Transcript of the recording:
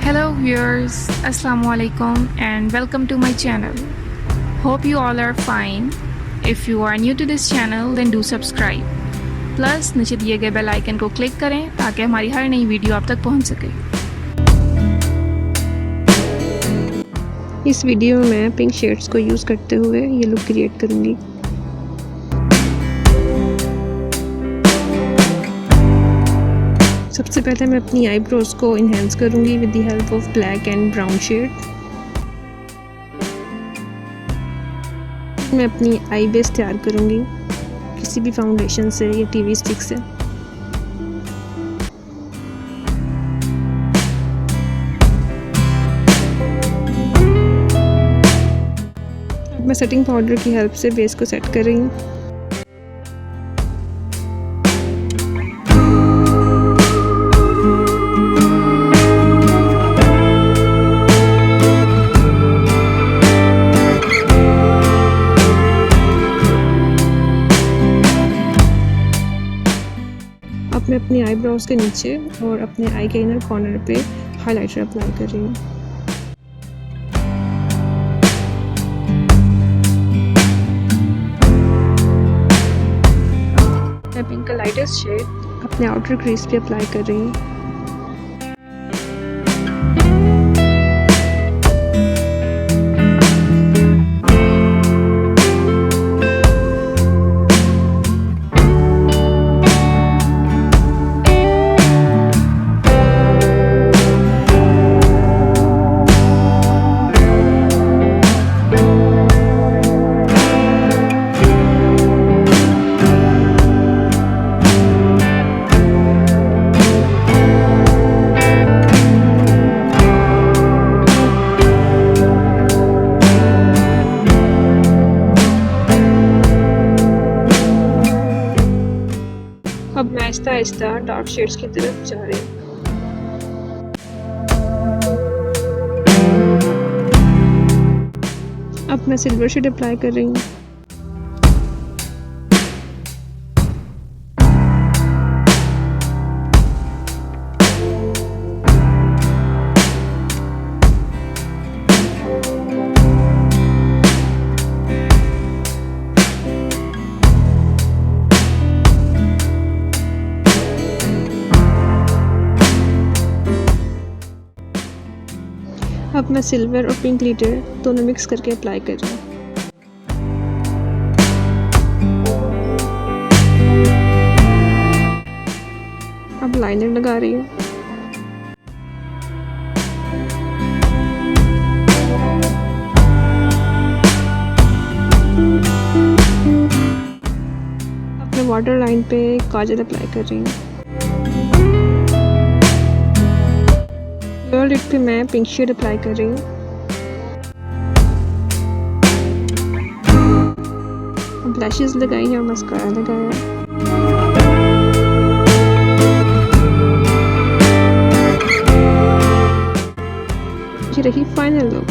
Hello viewers, Assalamu alaikum and welcome to my channel. Hope you all are fine. If you are new to this channel then do subscribe. Plus नीचे दिए गए bell icon को click करें ताकि हमारी हर नई video आप तक पहुंच सके। इस वीडियो में मैं पिंक शेड्स को यूज़ करते हुए ये लुक क्रिएट करूँगी। सबसे पहले मैं अपनी आईब्रोज को इन्हेंस करूँगी with the help of black and brown shade. मैं अपनी आई बेस तैयार करूँगी किसी भी फाउंडेशन से या टीवी स्टिक से। अब मैं सेटिंग पाउडर की हेल्प से बेस को सेट कर रही हूँ। अब मैं अपनी आईब्रोज के नीचे और अपने आई के इनर कॉर्नर पे हाइलाइटर अप्लाई कर रही हूँ। मैं पिंक का लाइटेस्ट शेड अपने आउटर क्रीज पे अप्लाई कर रही हूँ। अब मैं आहिस्ता आहिस्ता डार्क शेड्स की तरफ जा रही हूँ। अब मैं सिल्वर शेड अप्लाई कर रही हूँ। अब मैं सिल्वर और पिंक ग्लिटर दोनों मिक्स करके अप्लाई कर रही हूँ। अब लाइनर लगा रही हूँ। अब मैं वाटर लाइन पे काजल अप्लाई कर रही हूँ। लोअर लिड पे मैं पिंक शेड अप्लाई कर रही हूँ। ब्लशेस लगाई हैं और मस्कारा लगाया है। ये रही फाइनल लुक।